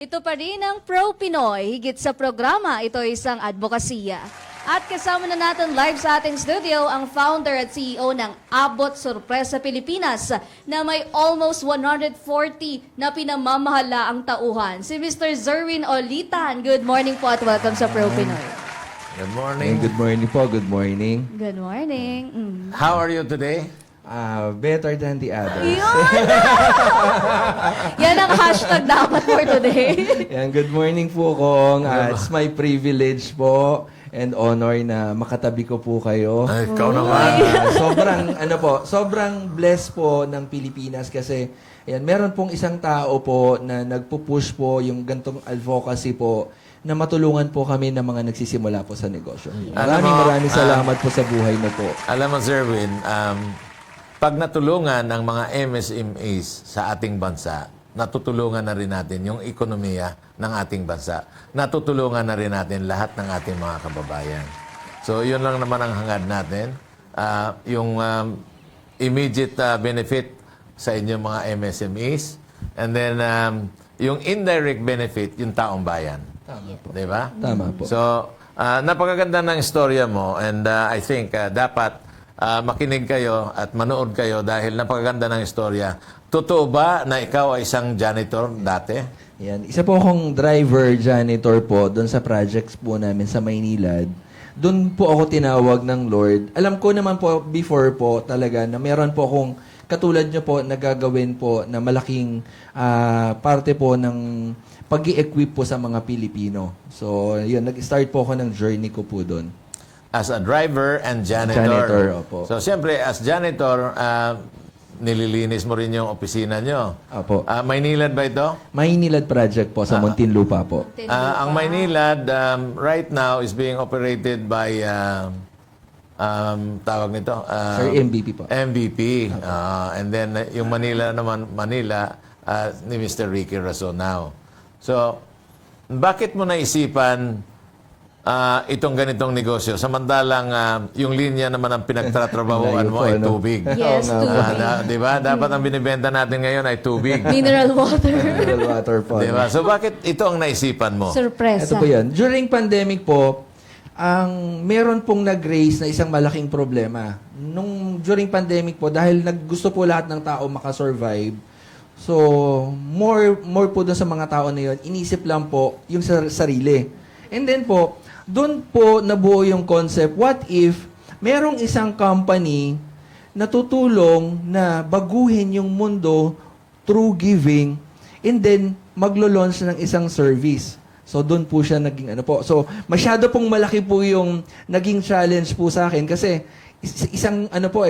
Ito pa rin ang Pro Pinoy. Higit sa programa, ito ay isang advokasya. At kasama na natin live sa ating studio ang founder at CEO ng Abot Sorpresa Pilipinas na may almost 140 na pinamamahala ang tauhan. Si Mr. Zerwin Olitan. Good morning po at welcome sa Pro Pinoy. Good morning. Good morning po. Good morning. Good morning. How are you today? Better than the others. Yun! Yan ang hashtag dapat for today. Yan, good morning po, Kong. It's my privilege po and honor na makatabi ko po kayo. Ay, ikaw naman. Sobrang blessed po ng Pilipinas kasi ayan, meron pong isang tao po na nagpo-push po yung gantong advocacy po na matulungan po kami ng mga nagsisimula po sa negosyo. Maraming salamat po sa buhay mo po. Alam mo, Zerwin, pag natulungan ng mga MSMEs sa ating bansa, natutulungan na rin natin yung ekonomiya ng ating bansa. Natutulungan na rin natin lahat ng ating mga kababayan. So, yun lang naman ang hangad natin. Yung immediate benefit sa inyong mga MSMEs. And then, yung indirect benefit, yung taong bayan. Tama po. Diba? Tama po. So, napakaganda ng istorya mo and I think dapat makinig kayo at manood kayo dahil napakaganda ng istorya. Totoo ba na ikaw ay isang janitor dati? Yan. Isa po akong driver, janitor po, doon sa projects po namin sa Maynilad. Doon po ako tinawag ng Lord. Alam ko naman po before po talaga na meron po akong katulad nyo po na gagawin po na malaking parte po ng pag-i-equip po sa mga Pilipino. So, yun, nag-start po ako ng journey ko po doon. As a driver and janitor. Janitor, opo. So, siyempre, as janitor, nililinis mo rin yung opisina nyo. Opo. Maynilad ba ito? Maynilad project po sa Muntinlupa po. Ang Maynilad, right now, is being operated by, tawag nito? Sir, MVP po. MVP. And then, yung Manila naman, ni Mr. Ricky Rason now. So, bakit mo naisipan itong ganitong negosyo? Samantalang yung linya naman ang pinagtatrabahoan mo ay tubig. Yes, tubig. Diba? Dapat ang binibenta natin ngayon ay tubig. Mineral water. Mineral water po. Diba? So, bakit ito ang naisipan mo? Sorpresa. Ito po yan. During pandemic po, meron pong nag-raise na isang malaking problema. During pandemic po, dahil gusto po lahat ng tao makasurvive, so more po dun sa mga tao na yun, inisip lang po yung sarili. And then po, doon po nabuo yung concept, what if merong isang company na tutulong na baguhin yung mundo through giving and then maglo-launch ng isang service. So, doon po siya naging ano po. So, masyado pong malaki po yung naging challenge po sa akin kasi isang ano po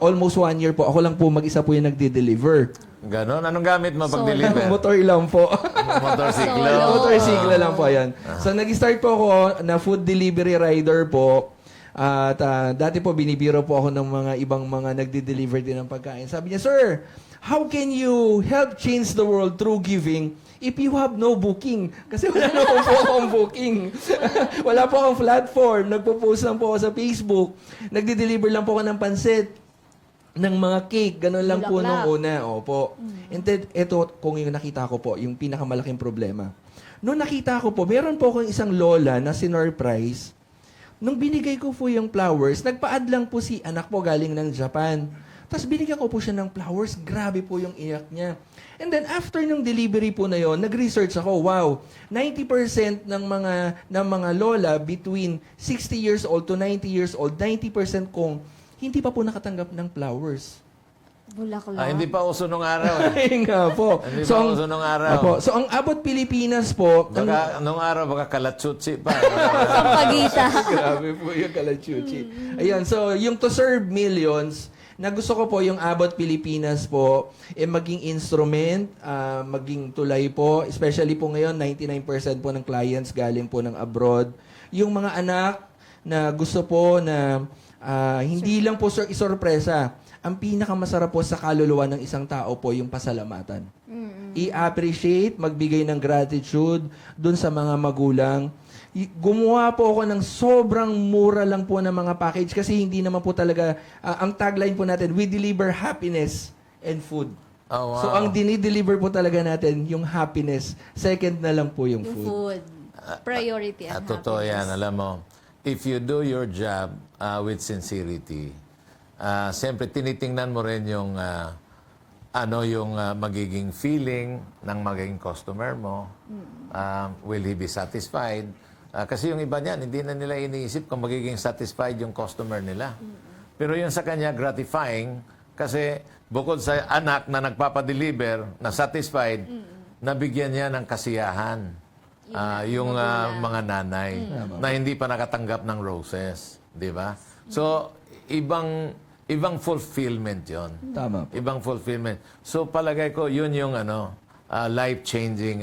almost 1 year po, ako lang po mag-isa po yung nagde-deliver. Ganon? Anong gamit mo pag-deliver? Motor lang po. Motorsiklo? Motorsiklo lang po yan. So, nag-start po ako na food delivery rider po. At dati po, binibiro po ako ng mga ibang mga nagde-deliver din ng pagkain. Sabi niya, Sir, how can you help change the world through giving if you have no booking? Kasi wala na po akong booking. Wala po akong platform. Nagpo-post lang po ako sa Facebook. Nagde-deliver lang po ako ng pansit, ng mga cake. Ganun lang po nung una. Opo. And then, ito, kung yung nakita ko po, yung pinakamalaking problema. Nung nakita ko po, meron po akong isang lola na sinurprise. Nung binigay ko po yung flowers, nagpa-add lang po si anak po galing ng Japan. Tapos binigyan ko po siya ng flowers. Grabe po yung iyak niya. And then after ng delivery po na yon, nag-research ako, wow, 90% ng mga lola between 60 years old to 90 years old, 90% kong hindi pa po nakatanggap ng flowers. Bulaklak. Hindi pa uso nung araw. Ayun nga po. Hindi pa uso nung araw. So ang Abot Pilipinas po, Baka, nung araw, baka kalatsutsi pa. Sampagita. grabe po yung kalachuchi. Ayan, so yung to serve millions, na gusto ko po yung Abot Pilipinas po, maging instrument, maging tulay po, especially po ngayon, 99% po ng clients galing po ng abroad. Yung mga anak na gusto po na hindi lang po isorpresa, ang pinakamasarap po sa kaluluwa ng isang tao po yung pasalamatan. I-appreciate, magbigay ng gratitude dun sa mga magulang. Gumawa po ako ng sobrang mura lang po ng mga package kasi hindi naman po talaga, ang tagline po natin, we deliver happiness and food. Oh, wow. So, ang dinideliver po talaga natin, yung happiness. Second na lang po yung Yung food. food. Priority and Totoo yan, happiness. alam mo. If you do your job with sincerity, siyempre tinitingnan mo rin yung magiging feeling ng magiging customer mo. Will he be satisfied? Kasi yung iba niyan, hindi na nila iniisip kung magiging satisfied yung customer nila. Pero yung sa kanya, gratifying, kasi bukod sa anak na nagpapadeliver, na satisfied, nabigyan niya ng kasiyahan. Yung mga nanay na hindi pa nakatanggap ng roses, di ba? So ibang fulfillment 'yon. Tama po. Ibang fulfillment. So palagay ko yun yung life-changing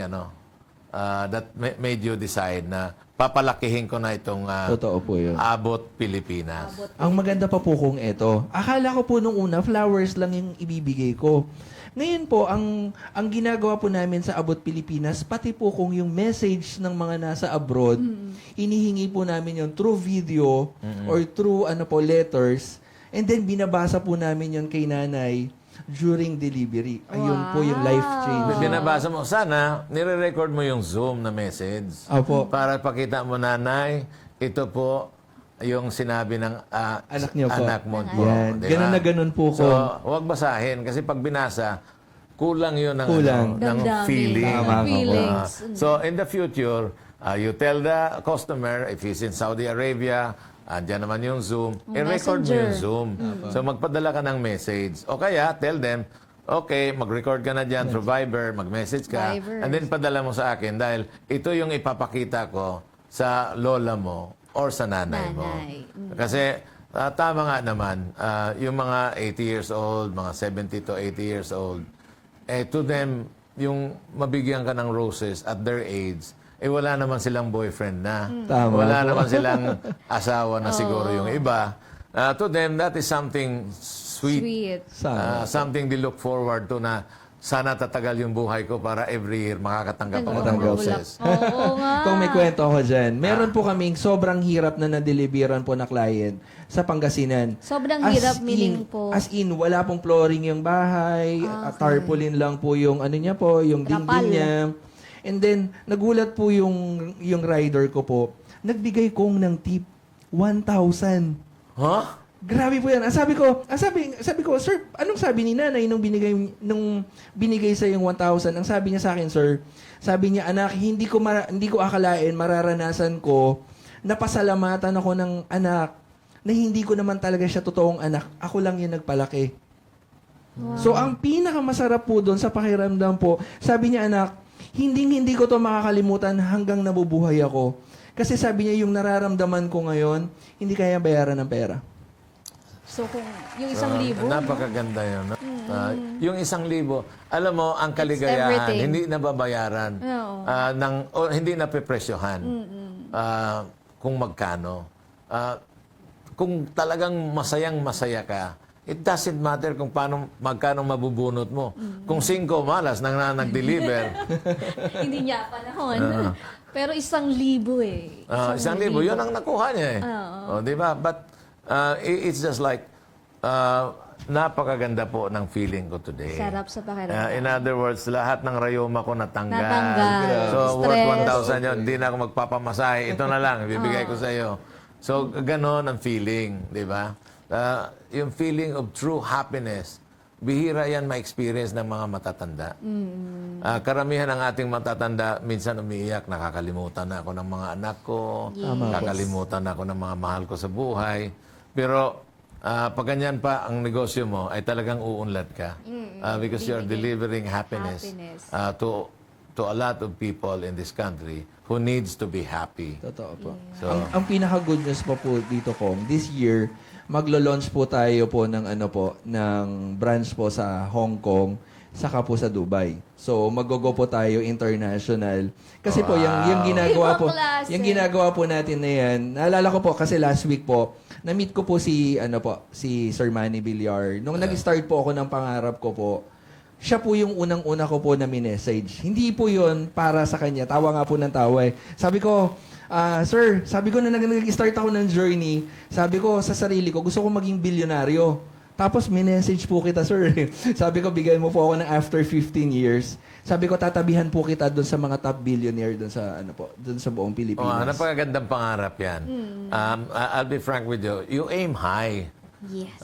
that made you decide na papalakihin ko na itong Totoo po yun. Abot Pilipinas. Ang maganda pa po kung ito. Akala ko po nung una, flowers lang yung ibibigay ko. Ngayon po, ang ginagawa po namin sa Abot Pilipinas, pati po kung yung message ng mga nasa abroad, inihingi po namin yun through video or through letters. And then binabasa po namin yun kay nanay during delivery. Ayun po yung life change. Binabasa mo. Sana, nire-record mo yung Zoom na message. Opo. Para pakita mo, nanay, ito po yung sinabi ng Anak niyo po. anak mo. Yan. Di ba? Ganun na ganun po So, ko. huwag basahin. Kasi pag binasa, kulang yun ng, ng Damdamin. feeling. Tama, Feelings. So, in the future, you tell the customer, if he's in Saudi Arabia, andyan naman yung Zoom, i-record mo Messenger. yung Zoom. So, magpadala ka ng message. O kaya, tell them, okay, mag-record ka na dyan through Viber, mag-message ka, Viber. and then padala mo sa akin dahil ito yung ipapakita ko sa lola mo or sa nanay mo. Nanay. Kasi, tama nga naman, yung mga 80 years old, mga 70 to 80 years old, to them, yung mabigyan ka ng roses at their age, wala naman silang boyfriend na. Tama Wala po. naman silang asawa na siguro yung iba. To them, that is something sweet. Sweet. Something they look forward to na sana tatagal yung buhay ko para every year makakatanggap ako ng Tanggap. roses. Oo nga. Kung may kwento ako dyan, meron po kaming sobrang hirap na na-deliveran po na client sa Pangasinan. Sobrang As hirap in- meaning po. As in, wala pong flooring yung bahay, tarpaulin lang po yung niya po, yung Trapal. dingding niya. And then, nagulat po yung rider ko po, nagbigay kong ng tip, 1,000. Huh? Grabe po yan. Sabi ko, sir, anong sabi ni nanay nung binigay sa yung 1,000? Ang sabi niya sa akin, sir, sabi niya, anak, hindi ko akalain, mararanasan ko, napasalamatan ako ng anak na hindi ko naman talaga siya totoong anak. Ako lang yung nagpalaki. So, ang pinakamasarap po doon sa pakiramdam po, sabi niya, anak, hindi ko to makakalimutan hanggang nabubuhay ako. Kasi sabi niya, yung nararamdaman ko ngayon, hindi kaya bayaran ng pera. So, kung yung 1,000, Napakaganda yun. No? Yung 1,000, alam mo, ang kaligayahan, everything. hindi nababayaran. Oo. Hindi napepresyohan kung magkano. Kung talagang masayang-masaya ka, it doesn't matter kung magkano mabubunot mo. Kung 5 malas nang nag-deliver, hindi niya panahon. Pero 1,000 eh. 1,000, yun ang nakuha niya eh. O, di ba? But it's just like, napakaganda po ng feeling ko today. Sarap sa pakiramdam. In other words, lahat ng rayoma ko natanggal. Natanggal. So, Stress. worth 1,000 yun. Hindi na ako magpapamasahe. Ito na lang, ibibigay ko sa iyo. So, ganon ang feeling, di ba? Yung feeling of true happiness, bihira yan ma-experience ng mga matatanda. Karamihan ng ating matatanda, minsan umiiyak, nakakalimutan na ako ng mga anak ko, nakakalimutan na ako ng mga mahal ko sa buhay. Pero, pag ganyan pa ang negosyo mo, ay talagang uunlad ka. Because you're delivering happiness, to a lot of people in this country who needs to be happy. Totoo po. So- Ang pinaka-good news pa po dito, Kong, this year, maglo-launch po tayo po ng ng branch po sa Hong Kong, saka po sa Dubai. So, mag-go po tayo international. Kasi po, yung ginagawa po, Ibang klase. yung ginagawa po natin na yan, naalala ko po, kasi last week po, na-meet ko po si Sir Manny Villar. Nung nag-start po ako ng pangarap ko po, siya po yung unang-una ko po na minessage. Hindi po yun para sa kanya. Tawa nga po ng tawa eh. Sabi ko, sir, sabi ko na nag-start ako ng journey, sabi ko sa sarili ko, gusto ko maging bilyonaryo. Tapos minessage po kita, sir. Sabi ko, bigyan mo po ako ng after 15 years. Sabi ko, tatabihan po kita doon sa mga top billionaire doon sa doon sa buong Pilipinas. Napakagandang pangarap yan. I'll be frank with you. You aim high. Yes.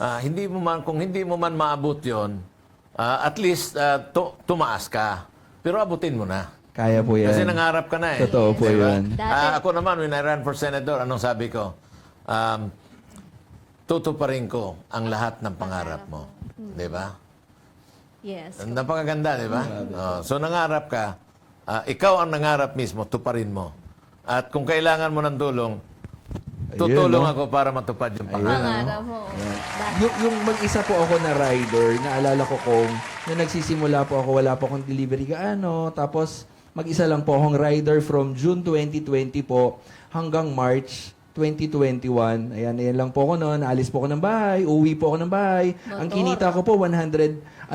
Kung hindi mo man maabot yon, at least tumaas ka. Pero abutin mo na. Kaya po yan. Kasi nangarap ka na eh. Totoo po Diba? yan. Ako naman, when I ran for Senator, anong sabi ko? Tutuparin ko ang lahat ng pangarap mo. Di ba? Yes. Napakaganda, di ba? So nangarap ka, ikaw ang nangarap mismo, tuparin mo. At kung kailangan mo ng tulong, tutulong Ayun, no? ako para matupad yung pangarap. Pangarap mo. Yung mag-isa po ako na rider, naalala ko kung nung nagsisimula po ako, wala po akong delivery gaano. Tapos, mag-isa lang po akong rider from June 2020 po hanggang March 2021. Ayan lang po ako noon. Naalis po ako ng bahay. Uwi po ako ng bahay. Ang kinita ko po, 150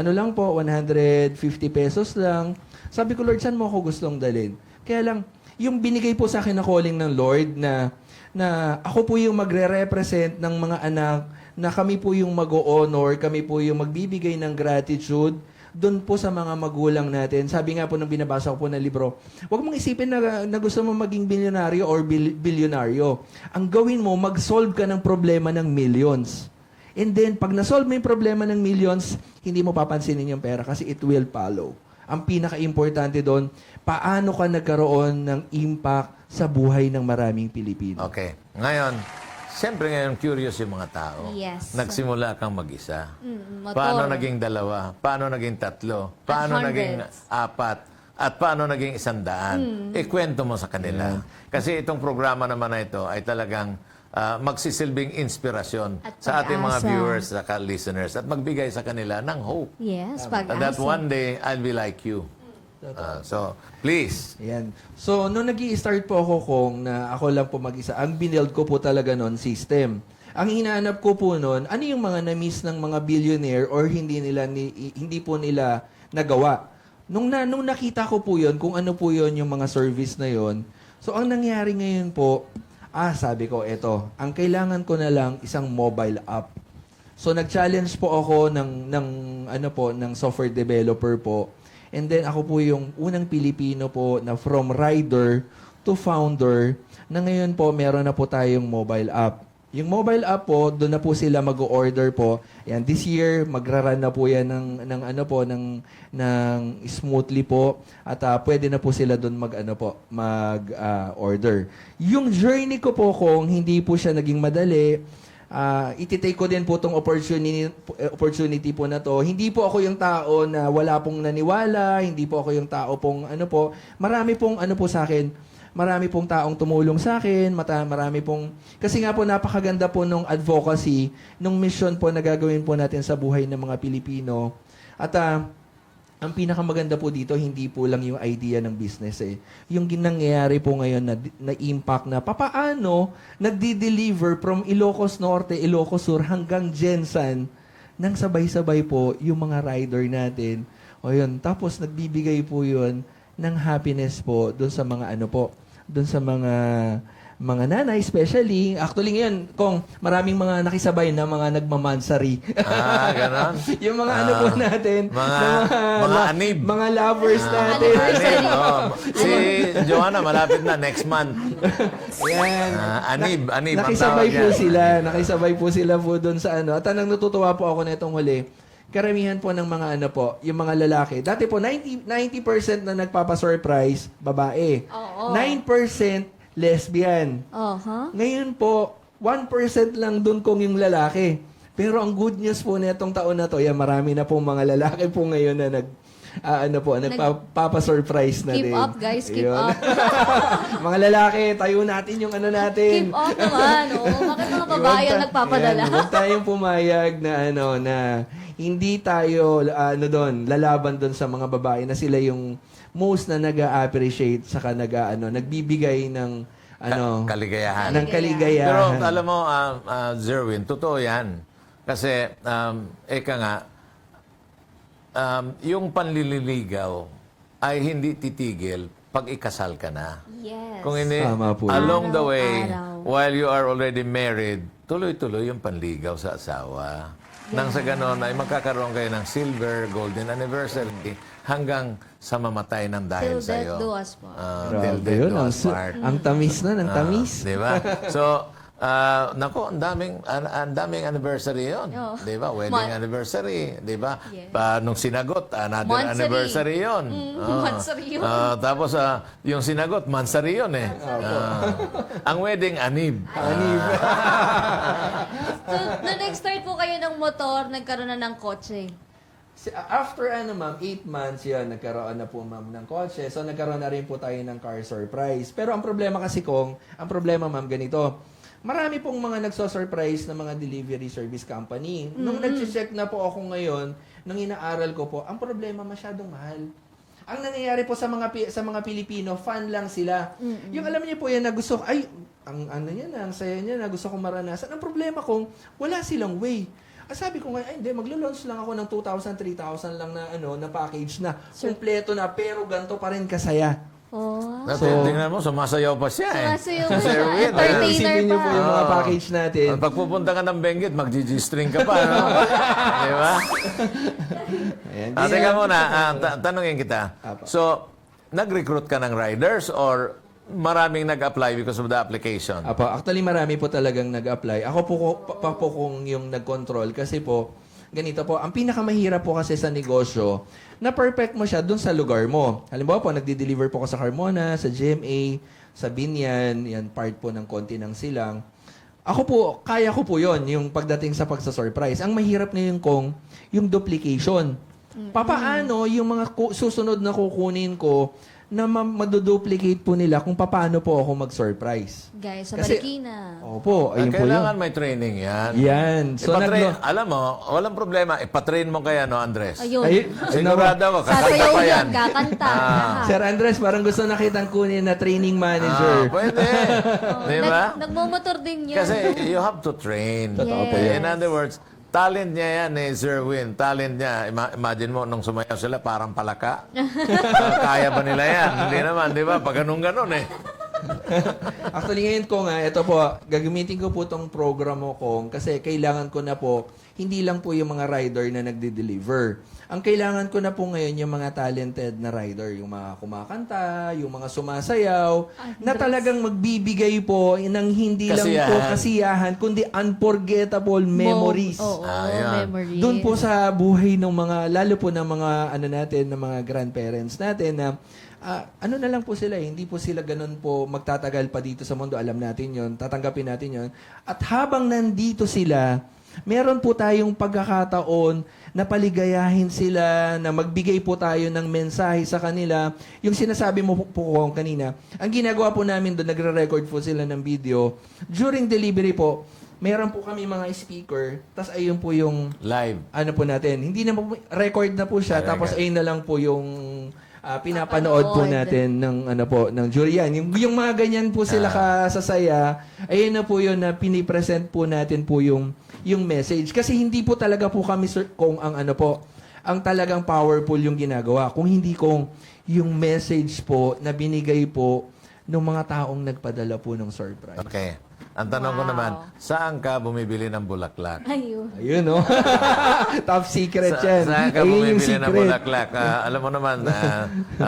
pesos lang. Sabi ko, Lord, saan mo ako gustong dalhin? Kaya lang, yung binigay po sa akin na calling ng Lord na ako po yung magre-represent ng mga anak, na kami po yung mag-o-honor, kami po yung magbibigay ng gratitude doon po sa mga magulang natin. Sabi nga po nung binabasa ko po na libro, huwag mong isipin na gusto mo maging bilyonaryo or bilyonaryo. Ang gawin mo, mag-solve ka ng problema ng millions. And then, pag na-solve mo yung problema ng millions, hindi mo papansinin yung pera kasi it will follow. Ang pinaka-importante doon, paano ka nagkaroon ng impact sa buhay ng maraming Pilipino. Okay. Ngayon, siyempre ngayon curious yung mga tao. Yes. Nagsimula kang mag-isa. Motor. Paano naging 2? Paano naging 3? Paano At naging hundreds. 4? At paano naging 100? Ikwento mo sa kanila. Kasi itong programa naman na ito ay talagang magsisilbing inspirasyon At sa ating mga pag-asa. viewers, sa listeners, at magbigay sa kanila ng hope. Yes, That pag-asa. one day, I'll be like you. So, please. Ayan. So, nung nag-i-start po ako na ako lang po mag-isa, ang binild ko po talaga noon system. Ang hinahanap ko po noon, ano yung mga na-miss ng mga billionaire or hindi po nila nagawa. Nung nakita ko po yun, kung ano po yun yung mga service na yun, so ang nangyari ngayon po, sabi ko, ang kailangan ko na lang isang mobile app. So, nag-challenge po ako ng software developer po. And then ako po yung unang Pilipino po na from rider to founder na ngayon po meron na po tayong mobile app. Yung mobile app po, doon na po sila mag-order po. Yan, this year magra-run na po yan ng smoothly po at pwede na po sila doon mag-order. Yung journey ko po kung hindi po siya naging madali, ititake ko din po itong opportunity po na to. Hindi po ako yung tao na wala pong naniwala, hindi po ako yung tao pong marami pong sa akin, marami pong taong tumulong sa akin, marami pong, kasi nga po napakaganda po nung advocacy, nung mission po na gagawin po natin sa buhay ng mga Pilipino. At ang pinakamaganda po dito, hindi po lang yung idea ng business Yung nangyayari po ngayon na impact na papaano nagdi-deliver from Ilocos Norte, Ilocos Sur hanggang Jensan nang sabay-sabay po yung mga rider natin. O yun, tapos nagbibigay po yun ng happiness po doon sa mga doon sa mga nanay, especially. Actually ngayon, kung maraming mga nakisabay na mga nagmamansari. Ganon. Yung mga po natin. Mga anib. Mga lovers natin. Anib. Si Joanna, malapit na next month. Ayan. Anib ang Nakisabay tawag po yan. sila. Nakisabay po sila po doon sa At anong natutuwa po ako na itong huli, karamihan po ng mga yung mga lalaki. Dati po, 90% na nagpapasurprise, babae. Oo. 9% lesbian. Ngayon po, 1% lang doon kung yung lalaki. Pero ang good news po netong taon na to, marami na pong mga lalaki po ngayon na nagpapa-surprise na Keep din. up, guys. Keep Ayun. up. Mga lalaki, tayo natin yung natin. Keep up naman. Bakit mga babae ang nagpapadala? Huwag tayong pumayag na na hindi tayo lalaban doon sa mga babae na sila yung most na nag-appreciate saka nagbibigay ng Kaligayahan. ng kaligayahan. Pero alam mo, Zerwin, totoo yan. Kasi, eka nga, yung panlililigaw ay hindi titigil pag ikasal ka na. Yes. Kung hindi, Tama po. along the way, Araw-araw. while you are already married, tuloy-tuloy yung panligaw sa asawa. Nang sa ganon ay magkakaroon kayo ng silver, golden anniversary hanggang sa mamatay ng dahil Till sa death iyo. do us part. Till Grabe death yun. do us part. Ang tamis na, ang tamis. Di ba? So, nako, ang daming anniversary yon. Oo. Di ba? Wedding anniversary. Di ba? Yes. Nung sinagot, another Monthsary. anniversary yon. Monthsary yun. Tapos, yung sinagot, mansary yon eh. Ang wedding, anib. So, nung nag-start po kayo ng motor, nagkaroon na ng kotse. After ma'am, 8 months yan, nagkaroon na po ma'am ng kotse. So, nagkaroon na rin po tayo ng car surprise. Pero ang problema kasi ang problema ma'am, ganito. Marami pong mga nagso-surprise na mga delivery service company. Nung nag-check na po ako ngayon, nung inaaral ko po, ang problema masyadong mahal. Ang nangyayari po sa mga Pilipino, fan lang sila. Yung alam niyo po yan na gusto, ang saya niya na gusto kong maranasan. Ang problema kong wala silang way. Sabi ko nga, hindi, maglo-launch lang ako ng 2,000, 3,000 lang na package na kompleto na, pero ganito pa rin kasaya. Oh. Tingnan mo, sumasayaw pa siya eh. Sumasayaw Si pa siya. Erwin, Entertainer Isipin niyo pa. po yung mga package natin. Pag pupunta ka ng Benguet, mag-G-string ka pa, no? Di ba? Ayan, Teka muna, tanungin kita. Apa. So, nag-recruit ka ng riders or maraming nag-apply because of the application? Apo, actually marami po talagang nag-apply. Ako po kung yung nag-control kasi po, ganito po, ang pinakamahirap po kasi sa negosyo, na perfect mo siya dun sa lugar mo. Halimbawa po, nagdi-deliver po ako sa Carmona, sa GMA, sa Binyan, yan part po ng konti ng silang. Ako po, kaya ko po yon yung pagdating sa pagsa-surprise. Ang mahirap ngayon kong, yung duplication. Papaano yung mga susunod na kukunin ko na maduduplicate po nila kung paano po ako mag-surprise. Guys, sa Kasi- Marikina. Opo, ayun po yun. Kailangan may training yan. Yan. So, Alam mo, walang problema. Ipatrain mo kaya, no, Andres? Ayun. Sigurado ako, kakanta Sasayaw pa yan, yan. kakanta. lahat. Sir Andres, parang gusto nakitang kunin na training manager. Pwede. Di ba? Nagmumotor din yan. Kasi you have to train. Totoo po Yes. In other words, talent niya yan eh, Sir Win. Talent niya. Imagine mo, nung sumayaw sila, parang palaka. Kaya ba nila yan? Hindi naman, di ba? Pag ganun eh. Actually, ngayon ko nga, ito po, gagamitin ko po itong programo ko kasi kailangan ko na po, hindi lang po yung mga rider na nagde-deliver. Ang kailangan ko na po ngayon yung mga talented na rider, yung mga kumakanta, yung mga sumasayaw, na talagang magbibigay po ng hindi lang po kasiyahan, kundi unforgettable memories. Oo, Ayan. memories. Doon po sa buhay ng mga, lalo po ng mga, ng mga grandparents natin na, ano na lang po sila, hindi po sila ganun po magtatagal pa dito sa mundo. Alam natin yon, tatanggapin natin yon. At habang nandito sila, meron po tayong pagkakataon na paligayahin sila, na magbigay po tayo ng mensahe sa kanila. Yung sinasabi mo po kanina, ang ginagawa po namin doon, nagre-record po sila ng video. During delivery po, meron po kami mga speaker, tas ayun po yung Live. ano po natin. Hindi na po, record na po siya, tapos ayun na lang po yung pinapanood po natin ng ng jury yan. Yung mga ganyan po sila kasasaya, ayun na po yun na pinipresent po natin po yung message. Kasi hindi po talaga po kami kung ang ang talagang powerful yung ginagawa. Kung hindi kung yung message po na binigay po ng mga taong nagpadala po ng surprise. Okay. Ang tanong ko naman, saan ka bumibili ng bulaklak? Ayun. Ayun, no? Top secret yan. Saan ka Ayun yung bumibili ng secret. bulaklak? Alam mo naman,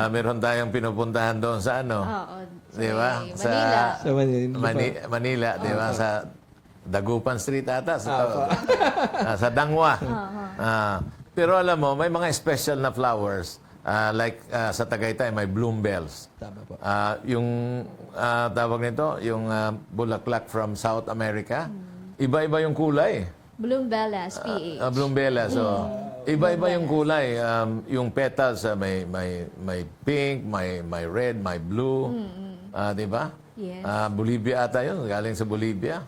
meron tayong pinupuntahan doon sa Oo. Di ba? Manila. Sa Manila. Manila, di ba? Sa Dagupan Street ata. Sa Dangwa. Pero alam mo, may mga special na flowers. Like sa Tagaytay, may bloom bells. Tama po. Yung tawag nito, yung bulaklak from South America, iba-iba yung kulay. Bloom Bellas, PH. Bloom bells. So, iba-iba yung kulay. Yung petals, may pink, may red, may blue. Di ba? Yes. Bolivia ata yun. Galing sa Bolivia.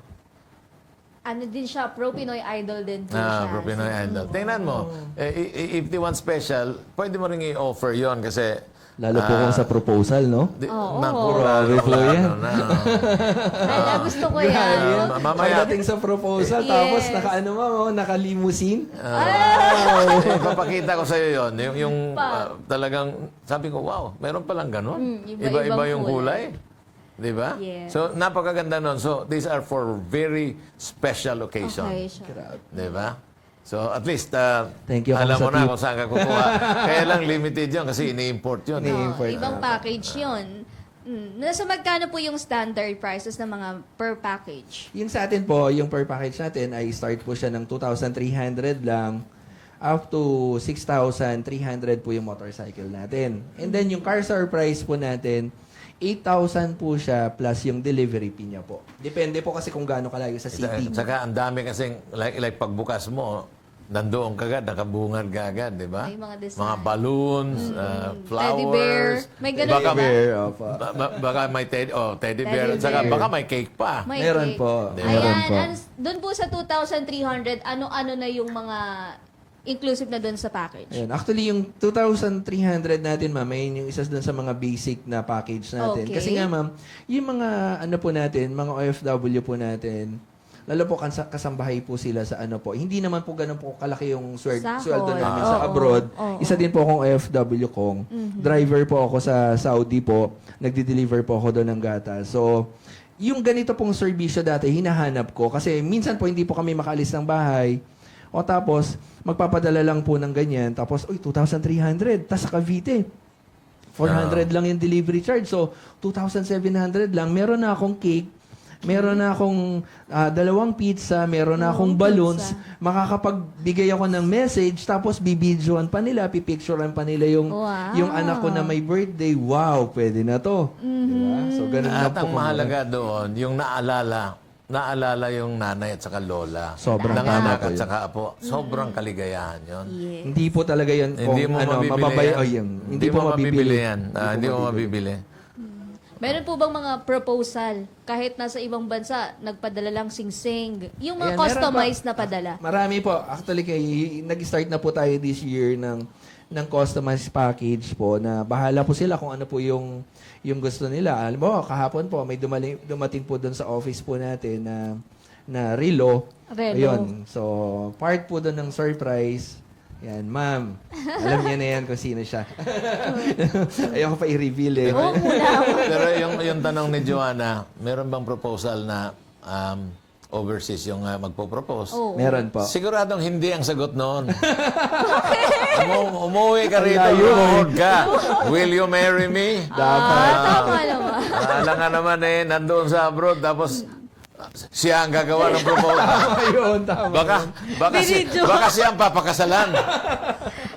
Ano din siya, Pro Pinoy Idol din po siya. Pro Pinoy Idol. Tingnan mo, if they want special, pwede mo rin i-offer yon kasi Lalo po kung sa proposal, no? Oo. Grabe po yan. Ay, gusto ko yan. Mamaya, Pagdating sa proposal, Yes. tapos naka-limousine. Papakita ko sa'yo yun. Yung talagang, sabi ko, wow, meron palang ganun. iba-ibang Iba-iba yung kulay. Di ba? Yes. So, napakaganda nun. So, these are for very special occasion. Okay siya. Grabe. Di ba? So at least Thank you, alam mo Kong na Satip. kung saan ka kukuha. Kaya lang limited yun kasi ini-import yun. Oo, ibang package yun. Nasa magkano po yung standard prices ng mga per package? Yung sa atin po, yung per package natin ay start po siya ng 2,300 lang up to 6,300 po yung motorcycle natin. And then yung car surprise po natin, 8,000 po siya plus yung delivery fee niya po. Depende po kasi kung gaano kalayo sa city. Saka ang dami kasing, like pagbukas mo, nandoon kagad, nakabungad kagad, di ba? May mga design. Mga balloons, flowers. Teddy bear. May ganun baka, ba? Opo. baka may teddy bear. Teddy At saka bear. baka may cake pa. May Meron cake. po. Ayan, Meron po. doon po sa 2,300, ano-ano na yung mga inclusive na doon sa package? Ayan. Actually, yung 2,300 natin, ma'am, ayun yung isa dun sa mga basic na package natin. Okay. Kasi nga, ma'am, yung mga ano po natin, mga OFW po natin, lalo po kasambahay po sila sa ano po. Hindi naman po ganun po kalaki yung Sahod. sweldo namin Oo, sa abroad. oo. Isa din po akong OFW kong. Driver po ako sa Saudi po. Nagdi-deliver po ako doon ng gatas. So, yung ganito pong serbisyo dati, hinahanap ko. Kasi minsan po hindi po kami makaalis ng bahay. O tapos, magpapadala lang po ng ganyan. Tapos, 2,300. Tapos sa Cavite, 400 lang yung delivery charge. So, 2,700 lang. Meron na akong cake. Meron na akong 2 pizza. Meron na akong balloons. Makakapagbigay ako ng message. Tapos, bibidyoan pa nila. Pipicturean pa nila yung, Wow. yung anak ko na may birthday. Wow, pwede na to. Diba? So, ganun na At po. ang mahalaga doon, yung naalala yung nanay at saka lola. Sobrang ng tama anak po at yun. saka apo. Sobrang kaligayahan yun. Yes. Hindi po talaga yan kung Hindi mo mabibili mababay. yan. Oh, yan. Hindi po mabibili yan. Hindi mo mabibili. Meron po bang mga proposal kahit nasa ibang bansa, nagpadala lang sing-sing? Yung mga Ayan, meron customized po. na padala. Marami po. Actually, nag-start na po tayo this year ng customized package po na bahala po sila kung ano po yung gusto nila. Alam mo, kahapon po, may dumating po doon sa office po natin na Relo. Relo. Ayun. So, part po doon ng surprise. Yan, ma'am. Alam niya na yan kung sino siya. Ayoko pa i-reveal eh. Oo, muna. Pero yung tanong ni Joanna, meron bang proposal na overseas yung magpo-propose? Oo. Meron po. Siguradong hindi ang sagot noon. Umuwi ka rito, Ang layo, lumuhod ka. Will you marry me? Tama naman. Alam nga naman nandoon sa abroad, tapos siya ang gagawa ng proposal. Ayun, tama. Baka siya ang papakasalan.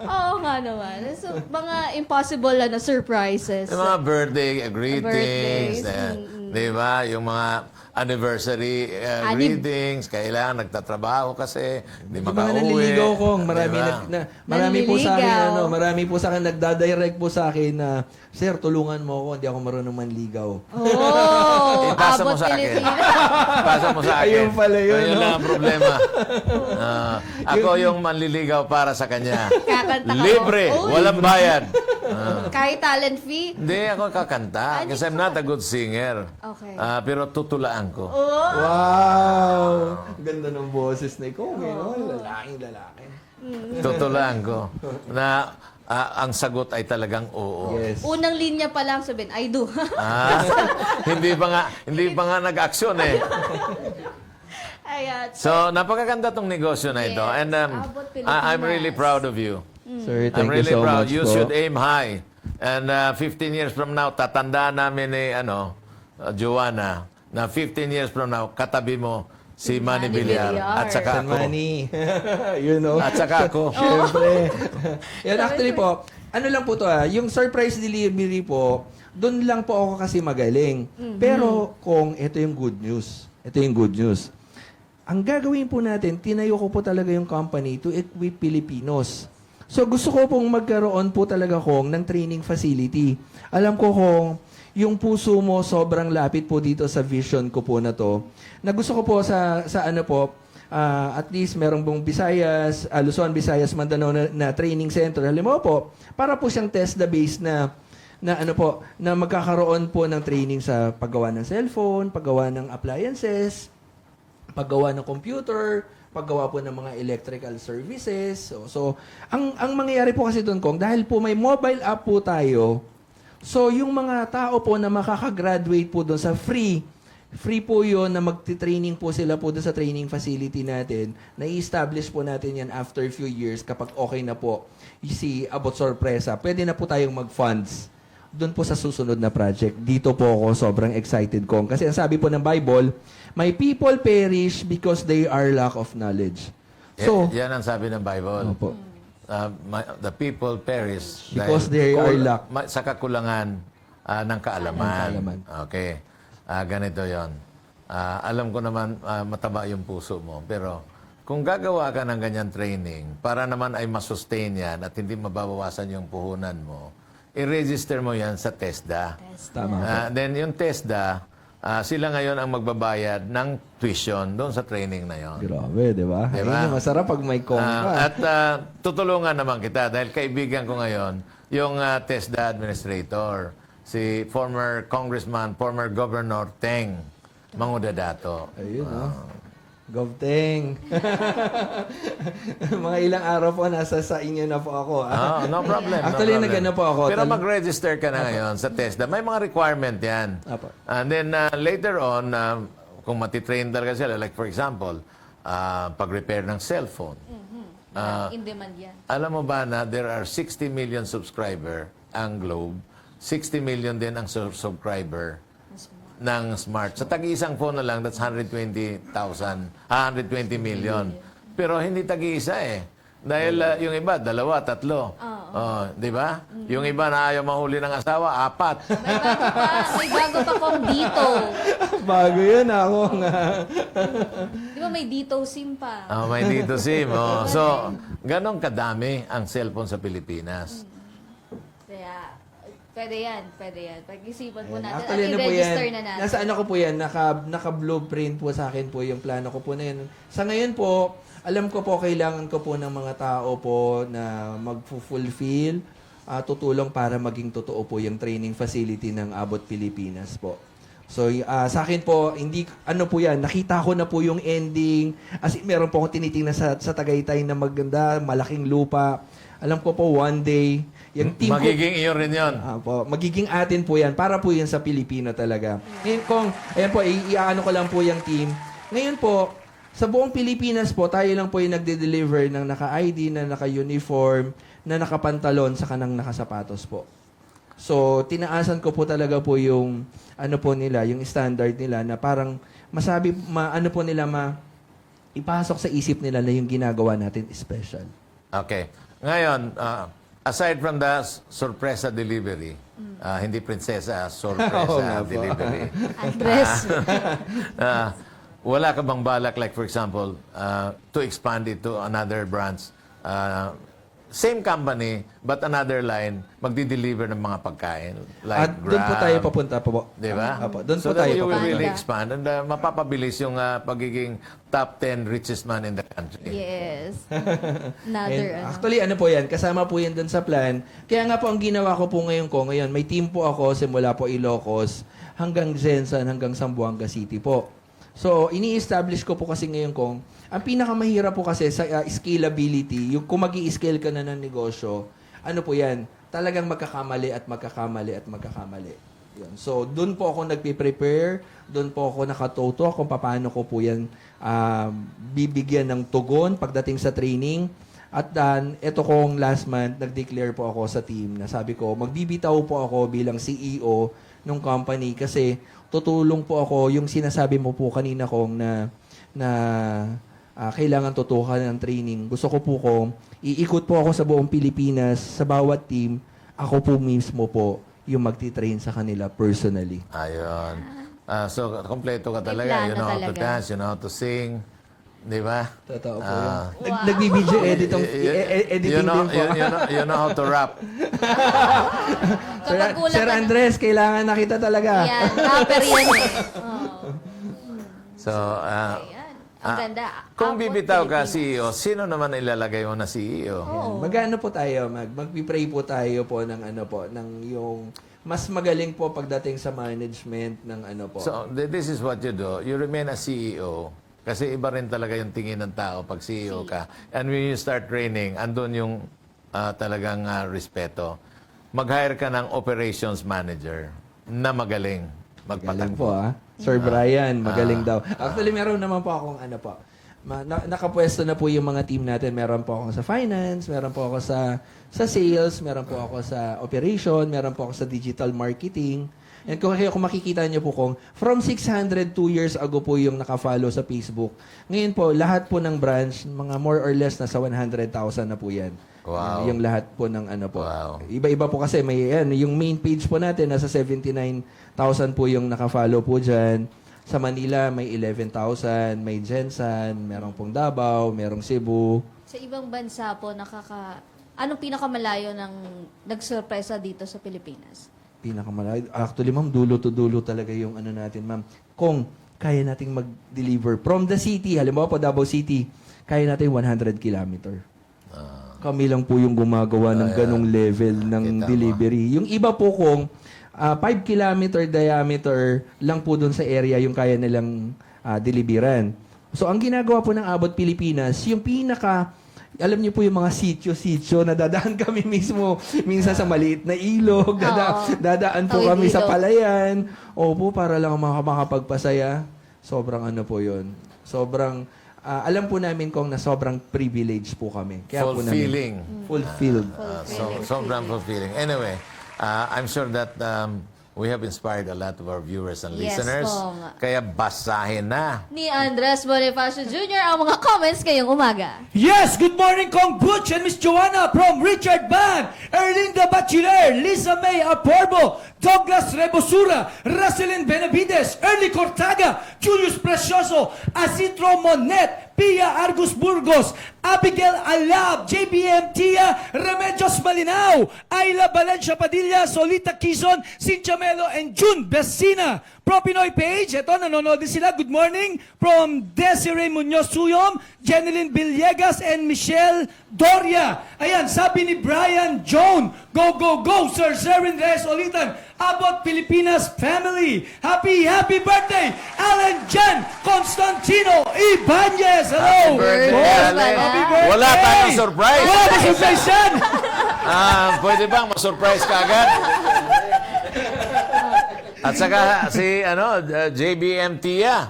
Oo nga naman. So, mga impossible na surprises. Yung mga birthday greetings, Birthdays, di ba? Yung mga anniversary greetings, kailangan nagtatrabaho kasi, hindi Yung mga makauwi. naliligaw kong marami Diba? marami po sa akin Naliligaw. marami po sa akin nagda-direct po sa akin na sir tulungan mo ako hindi ako marunong manligaw. Oh, Ipasa mo abot sa akin. Pilipinas. Pasa mo sa akin. Ayun pala yun, Ayun no? lang ang problema. Ako yung manliligaw para sa kanya. Kakanta ka Libre, mo. Uy. walang bayad. Kahit talent fee. Hindi ako kakanta kasi I'm not a good singer. Okay. Pero tutulaan ko. Wow! Ganda ng boses na ikaw, lalaking lalaki. Tutulaan ko na ang sagot ay talagang oo. Yes. Unang linya pa lang sabihin, I do. Hindi pa nga nag-aksyon eh. Ayan. So, napakaganda tong negosyo na ito. Yes. And Abot I'm really Pilipinas. proud of you. Sir, I'm thank really you so proud. much You po. should aim high. And 15 years from now, tatandaan namin ni Joanna, na 15 years from now, katabi mo si Manny Manny Villar. Villar. At saka San ako. Manny. you know. At saka ako. Siyempre. Yan, actually po, ano lang po to yung surprise delivery po, doon lang po ako kasi magaling. Pero kung ito yung good news, ang gagawin po natin, tinayo ko po talaga yung company to equip Filipinos. So gusto ko pong magkaroon po talaga kong ng training facility. Alam ko kung yung puso mo sobrang lapit po dito sa vision ko po na to. Na gusto ko po sa ano po, at least merong buong Visayas, Luzon, Visayas, Mindanao na training center. Halimbawa po, para po siyang test the base na ano po, na magkakaroon po ng training sa paggawa ng cellphone, paggawa ng appliances, paggawa ng computer, paggawa po ng mga electrical services. So ang mangyayari po kasi doon, Kong, dahil po may mobile app po tayo, so yung mga tao po na makakagraduate po doon sa free Free po yun na magti-training po sila po doon sa training facility natin. Na-establish po natin yan after few years kapag okay na po si Abot Sorpresa. Pwede na po tayong mag-funds doon po sa susunod na project. Dito po ako sobrang excited ko. Kasi ang sabi po ng Bible, my people perish because they are lack of knowledge. So, Yan ang sabi ng Bible. Opo. The people perish Because dahil they are lack. sa kakulangan ng kaalaman. Kaalaman. Okay. Ganito yon. Alam ko naman mataba yung puso mo. Pero kung gagawa ka ng ganyan training, para naman ay masustain yan at hindi mababawasan yung puhunan mo, i-register mo yan sa TESDA. Tama. Then yung TESDA, sila ngayon ang magbabayad ng tuition doon sa training na yon. Grabe, di ba? Diba? Ayun yung masarap pag may compa. At tutulungan naman kita dahil kaibigan ko ngayon yung TESDA administrator, si former congressman, former governor Teng Mangudadato. Ayun, Govteng. Mga ilang araw po, nasa sa inyo na po ako. No problem. Actually, no problem. nagano po ako. Pero mag-register ka na ngayon sa TESDA. May mga requirement yan. Apo. And then later on, kung matitrain talaga sila, like for example, pag-repair ng cellphone. In demand yan. Alam mo ba na there are 60 million subscriber ang Globe, 60 million din ang subscriber ng Smart. Sa tag-isang phone na lang, that's 120 million. Pero hindi tag-isa eh. Dahil yung iba, 2, 3. Di ba? Yung iba na ayaw mahuli ng asawa, 4. May bago pa kong dito. Bago yun ako nga. Di ba may dito SIM pa? May dito SIM. So, ganon kadami ang cellphone sa Pilipinas. Kaya, pwede yan. Pag-isipan po natin Actually, at ano po yan? i-register na natin. Nasa ano ko po yan, naka-blueprint po sa akin po yung plano ko po na yun. Sa ngayon po, alam ko po kailangan ko po ng mga tao po na mag-fulfill, tutulong para maging totoo po yung training facility ng Abot Pilipinas po. So, sa akin po, hindi, ano po yan, nakita ko na po yung ending. As in, meron po akong tinitingnan sa Tagaytay na maganda, malaking lupa. Alam ko po, one day, yung team Magiging iyo rin yun. po, magiging atin po yan, para po yan sa Pilipino talaga. Ngayon kung, ayan po, iaano ko lang po yung team. Ngayon po, sa buong Pilipinas po, tayo lang po yung nagde-deliver ng naka-ID, na naka-uniform, na nakapantalon, sa kanang nakasapatos po. So, tinaasan ko po talaga po yung, ano po nila, yung standard nila na parang masabi, ano po nila, ipasok sa isip nila na yung ginagawa natin special. Okay. Ngayon, aside from the sorpresa delivery, hindi prinsesa, sorpresa delivery. Address. Wala ka bang balak, like for example, to expand it to another branch? Same company, but another line, magdi-deliver ng mga pagkain. Like At doon po Grab, tayo papunta po. di ba? Apo, doon So po that tayo you will papunta. really expand and mapapabilis yung pagiging top 10 richest man in the country. Yes. And Another, actually, ano po yan, kasama po yan dun sa plan. Kaya nga po, ang ginawa ko po ngayon, may team po ako, simula po Ilocos, hanggang Zensan, hanggang Zamboanga City po. So, ini-establish ko po kasi ngayon kung, ang pinakamahirap po kasi sa scalability, yung kung mag-i-scale ka na ng negosyo, ano po yan, talagang magkakamali at magkakamali at magkakamali. Yun. So, dun po ako nagpe-prepare, dun po ako nakatoto kung paano ko po yan bibigyan ng tugon pagdating sa training. At ito kong last month, nag-declare po ako sa team na sabi ko, magbibitaw po ako bilang CEO ng company kasi tutulong po ako yung sinasabi mo po kanina kong na kailangan tutukan ng training. Gusto ko po iikot po ako sa buong Pilipinas, sa bawat team, ako po mismo po yung magti-train sa kanila personally. Ayun. So, kompleto ka May talaga. You plano know how to talaga. dance, you know how to sing. Di ba? Totoo po Ah. yun. Nagbi-video editing You know, din po. you know how to rap. kapag kulang Sir ka na- Andres, kailangan na kita talaga. Yan, rapper yan eh. So, Ayan. Ang ganda. kung Abot bibitaw ka Pilipinas. CEO, sino naman ilalagay mo na CEO? Magano po tayo, magpi-pray po tayo po ng ng yung mas magaling po pagdating sa management ng po. So, this is what you do. You remain a CEO. Kasi iba rin talaga yung tingin ng tao pag CEO ka. And when you start training, andun yung talagang respeto. Mag-hire ka ng operations manager na magaling. Magaling magpatakbo. po, Sir Brian, magaling daw. Actually, meron naman po akong nakapwesto na po yung mga team natin. Meron po ako sa finance, meron po ako sa sales, meron po ako sa operation, meron po ako sa digital marketing. And kung makikita niyo po from 602 years ago po yung nakafollow sa Facebook. Ngayon po, lahat po ng branch, mga more or less nasa 100,000 na po yan. Wow. Yung lahat po ng ano po. Wow. Iba-iba po kasi yung main page po natin nasa 79,000 po yung naka-follow po diyan. Sa Manila may 11,000, may Jensan, merong pong Davao, merong Cebu. Sa ibang bansa po, anong pinakamalayo ng nagsurpresa dito sa Pilipinas? Pinakamalayo. Actually, ma'am, dulo to dulo talaga yung ano natin, ma'am. Kung kaya nating mag-deliver from the city, halimbawa po Davao City, kaya natin 100 kilometer. Kami lang po yung gumagawa ng ganong level ng Kita mo. delivery. Yung iba po kung 5 kilometer diameter lang po dun sa area yung kaya nilang deliveran. So, ang ginagawa po ng Abot Pilipinas, yung alam niyo po yung mga sityo-sityo na dadaan kami mismo. Minsan sa maliit na ilog, dadaan po Tawid kami sa ilog. palayan. Opo, para lang makapagpasaya. Sobrang ano po yun. Sobrang, alam po namin kung na sobrang privilege po kami. Kaya po Fulfilling. namin, fulfilled. Sobrang fulfilling. Anyway, I'm sure that we have inspired a lot of our viewers and Yes, listeners. po nga. Kaya basahin na. Ni Andres Bonifacio Jr. ang mga comments ngayong umaga. Yes, good morning, Kong Butch and Miss Joanna from Richard Ban, Erlinda Bachiller, Lisa May Aporbo, Douglas Rebosura, Racelyn Benavides, Erly Cortaga, Julius Precioso, Asitro Monet, Pia Argus Burgos, Abigail Alab, JBM Tia, Remedios Malinaw, Ayla Valencia Padilla, Solita Quizon, Cynthia Melo, and June Besina. Pro Pinoy page, eto, nanonood din sila. Good morning from Desiree Munoz Suyom, Jeneline Villegas, and Michelle Doria. Ayan, sabi ni Brian Joan, go, go, go, Sir Zerin Reyes Olitan, Abot Pilipinas family. Happy, happy birthday, Alan Jan Constantino Ibanez. Hello. Happy birthday, Boss, Alan. happy birthday. Wala tayong surprise. Wala ba surprise yan? Pwede bang ma-surprise ka agad? At saka JBM Tia.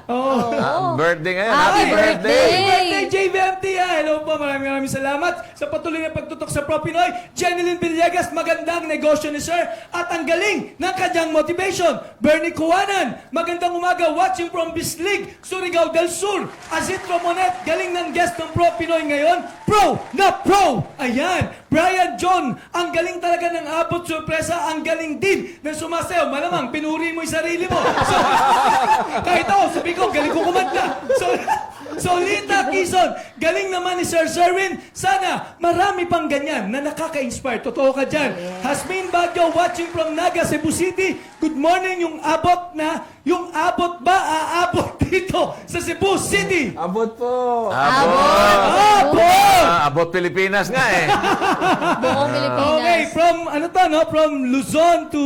Birthday ngayon. Happy Happy birthday. birthday. Birthday, JBMT! Hello po, maraming salamat sa patuloy na pagtutok sa Pro Pinoy. Jeneline Villegas, magandang negosyo ni Sir at ang galing ng kanyang motivation. Bernie Kuwanan, magandang umaga, watching from Bislig, Surigao del Sur. Azitro Monet, galing ng guest ng Pro Pinoy ngayon. Pro na pro! Ayan, Brian John, ang galing talaga ng Abot Sorpresa, ang galing din ng sumasayaw. Malamang, pinuri mo yung sarili mo. So, kahit ako, sabi ko, galing ko kumanta. Solita Quizon, galing naman ni Sir Zerwin. Sana marami pang ganyan na nakaka-inspire. Totoo ka dyan. Hasmin Baguio watching from Naga, Cebu City. Good morning, yung abot ba aabot dito sa Cebu City? Abot po! Abot! Abot Pilipinas nga eh. Buong Pilipinas. Okay, from Luzon to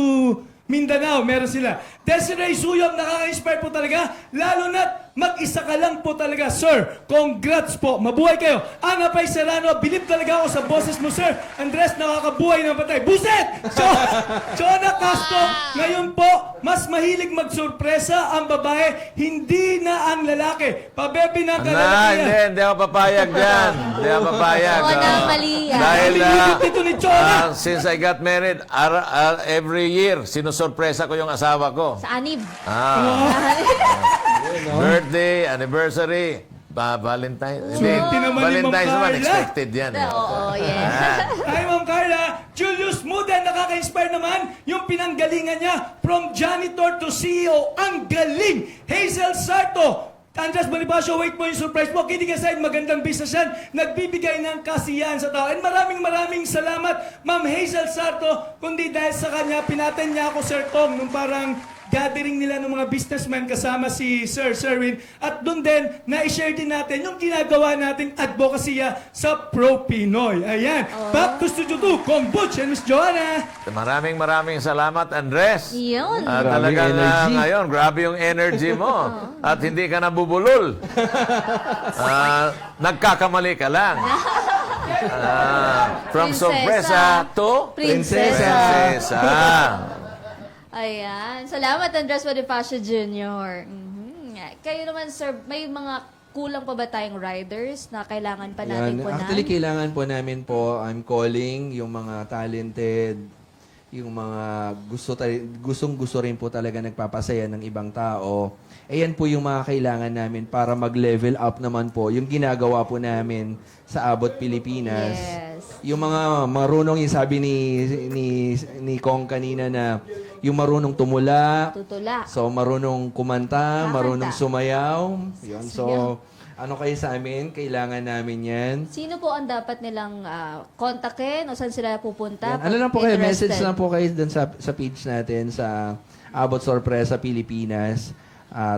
Mindanao, meron sila. Desiree Suyom, nakaka-inspire po talaga. Lalo na't mag-isa ka lang po talaga, sir. Congrats po. Mabuhay kayo. Ana Pay Serrano, bilib talaga ako sa boses mo, sir. Andres, nakakabuhay ng patay. Buset! Jonah Castro, ngayon po, mas mahilig magsurpresa ang babae, hindi na ang lalaki. Pabebe ng kalalakihan. Hindi ako papayag dyan. Hindi ako papayag. Oo, na mali yan. Dahil Pinigit nito ni Jonah. since I got married, every year, sinusurpresa ko yung asawa ko. Sa anib. Birthday, anniversary, Valentine. Swerte naman ni Ma'am Valentine's naman, Carla. expected yan. Oo, yes. Hi, Ma'am Carla. Julius Muden, nakaka-inspire naman yung pinanggalingan niya from janitor to CEO. Ang galing! Hazel Sarto, Andres Bonifacio, wait mo yung surprise mo. Kidding aside, magandang business yan. Nagbibigay ng kasiyahan sa tao. And maraming salamat, Ma'am Hazel Sarto. Kundi dahil sa kanya, pinaten niya ako, Sir Tom, nung parang gathering nila ng mga businessmen kasama si Sir Serwin. At doon din, na-share din natin yung ginagawa nating advokasya sa Pro Pinoy. Ayan. Back to Studio 2, Kong Butch and Miss Joanna. Maraming salamat, Andres. Yun. At Grabe talagang yung energy. ngayon, grabe yung energy mo. At hindi ka nabubulol. Nagkakamali ka lang. From Prinsesa sorpresa to Prinsesa. prinsesa. Ayan. Salamat, Andres Bonifacio Jr. Kayo naman, sir, may mga kulang pa ba tayong riders na kailangan pa natin Yan. punan? Actually, kailangan po namin po, I'm calling yung mga talented, yung mga gustong-gusto rin po talaga nagpapasaya ng ibang tao. Ayan po yung mga kailangan namin para mag-level up naman po yung ginagawa po namin sa Abot Pilipinas. Yes. Yung mga marunong, yung sabi ni Kong kanina na yung marunong tumula, Tutula. so marunong kumanta, Kakanta. marunong sumayaw. Yun. So, ano kayo sa amin? Kailangan namin yan. Sino po ang dapat nilang kontakin o saan sila pupunta? Yan. Ano lang po kayo, Interested? message lang po kayo dun sa page natin sa Abot Sorpresa Pilipinas.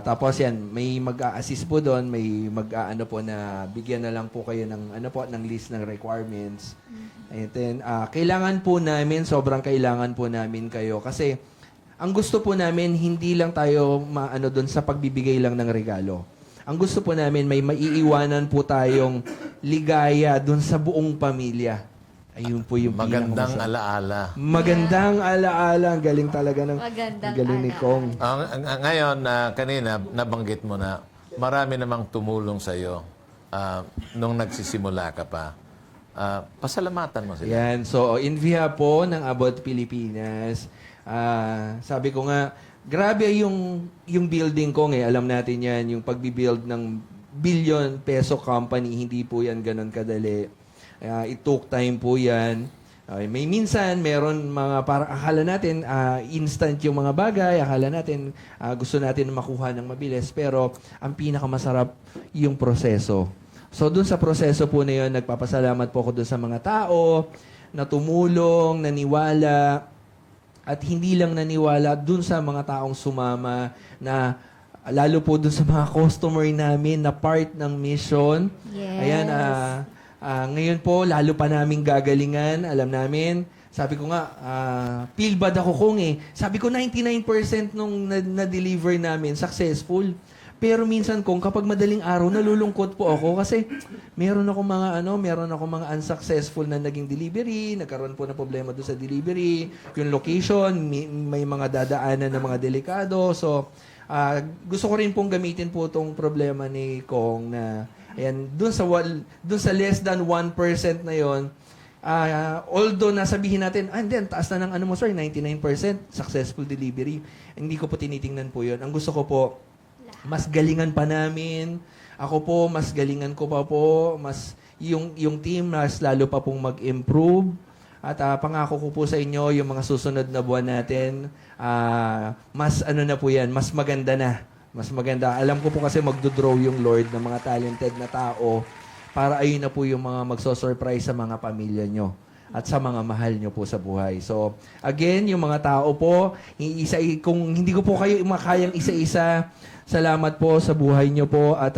Tapos yan, may mag-a-assist po doon, may mag-aano po na bigyan na lang po kayo ng ng list ng requirements. And then kailangan po namin, sobrang kailangan po namin kayo kasi ang gusto po namin hindi lang tayo maano doon sa pagbibigay lang ng regalo. Ang gusto po namin may maiiwanan po tayong ligaya doon sa buong pamilya. Ayun po yung Magandang pinakamasarap. alaala. Magandang alaala. Ang galing talaga ng Magandang ang galing ni alaala. Kong. Ngayon, kanina, nabanggit mo na marami namang tumulong sa iyo nung nagsisimula ka pa. Pasalamatan mo sila. Yan. So, in via po ng Abot Pilipinas, sabi ko nga, grabe yung building ko alam natin yan, yung pagbibuild ng billion peso company, hindi po yan ganun kadali. It took time po yan. May minsan, meron mga parang akala natin instant yung mga bagay, akala natin gusto natin makuha ng mabilis, pero ang pinakamasarap yung proseso. So, dun sa proseso po na yun, nagpapasalamat po ako dun sa mga tao na tumulong, naniwala, at hindi lang naniwala dun sa mga taong sumama na lalo po dun sa mga customer namin na part ng mission. Yes. Ayan, ngayon po, lalo pa namin gagalingan. Alam namin, sabi ko nga, feel bad ako kung Sabi ko, 99% nung na-deliver namin, successful. Pero minsan kung kapag madaling araw, nalulungkot po ako kasi meron ako mga unsuccessful na naging delivery, nagkaroon po ng problema doon sa delivery, yung location, may mga dadaanan na mga delikado. So, gusto ko rin pong gamitin po itong problema ni Kong na ayan, dun sa less than 1% na yon, although nasabihin natin, then, taas na ng sir, 99% successful delivery. Hindi ko po tinitingnan po yun. Ang gusto ko po, mas galingan pa namin. Ako po, mas galingan ko pa po. Mas yung team, mas lalo pa pong mag-improve. At pangako ko po sa inyo, yung mga susunod na buwan natin, mas na po yan, mas maganda na. Mas maganda. Alam ko po kasi magdodraw yung Lord ng mga talented na tao para ayun na po yung mga magso-surprise sa mga pamilya nyo at sa mga mahal nyo po sa buhay. So, again, yung mga tao po, kung hindi ko po kayo makayang isa-isa, salamat po sa buhay nyo po at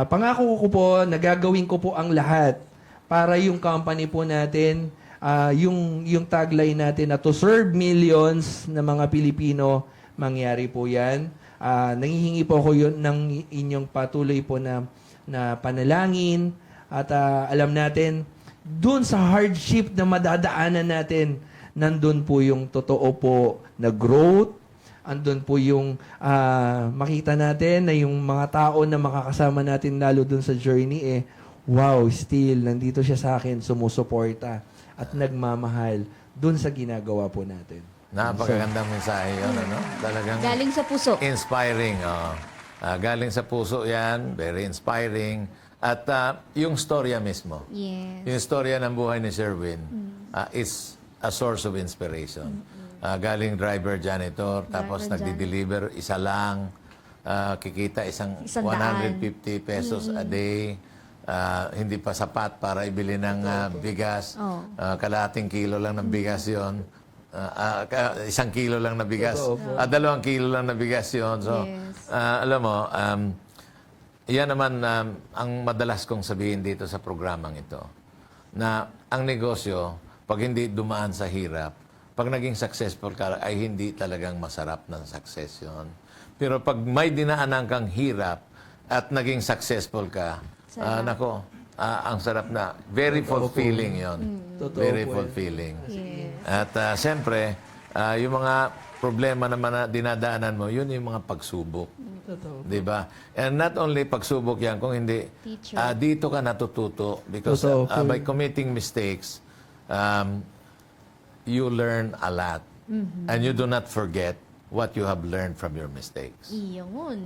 pangako ko po, nagagawin ko po ang lahat para yung company po natin, yung tagline natin na to serve millions na mga Pilipino, mangyari po yan. Nangihingi po ako yun ng inyong patuloy po na panalangin at alam natin, dun sa hardship na madadaanan natin, nandun po yung totoo po na growth, andun po yung makita natin na yung mga tao na makakasama natin lalo dun sa journey, wow, still, nandito siya sa akin, sumusuporta at nagmamahal dun sa ginagawa po natin. Napakagandang mensahe yun, Talagang Galing sa puso. inspiring. Galing sa puso yan, very inspiring. At yung storya mismo, Yes. yung storya ng buhay ni Sherwin is a source of inspiration. Galing driver, janitor, tapos nagdi-deliver, isa lang, kikita isang 150 pesos a day, hindi pa sapat para ibili ng bigas, kalahating kilo lang ng bigas yon. 1 kilo lang na bigas, 2 kilo lang na bigas yon. So, Yes. alam mo, yan naman ang madalas kong sabihin dito sa programang ito, na ang negosyo, pag hindi dumaan sa hirap, pag naging successful ka, ay hindi talagang masarap ng success yun. Pero pag may dinaanan kang hirap at naging successful ka, nako, ang sarap na. Very fulfilling yon. Totoo Very po yan. fulfilling. Yes. At siyempre, yung mga problema naman na dinadaanan mo, yun yung mga pagsubok. Totoo. Di ba? And not only pagsubok yan, kung hindi, Teacher. dito ka natututo. Because Totoo. by committing mistakes, you learn a lot. And you do not forget what you have learned from your mistakes. Iyon.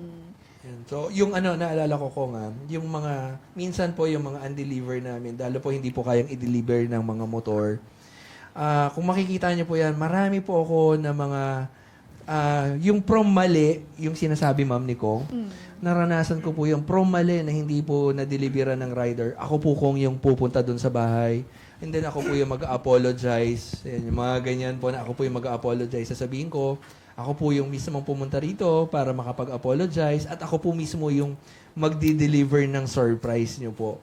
Yan. So, yung naalala ko nga, yung mga, minsan po yung mga undeliver namin, dahil po hindi po kayang i-deliver ng mga motor. Kung makikita niyo po yan, marami po ako na mga, yung from mali, yung sinasabi Ma'am Nicole, naranasan ko po yung from mali na hindi po na-deliveran ng rider. Ako po kung yung pupunta dun sa bahay. And then ako po yung mag-apologize. Yung mga ganyan po na ako po yung mag-apologize. Sasabihin ko, ako po yung mismong pumunta rito para makapag-apologize at ako po mismo yung magdi-deliver ng surprise niyo po.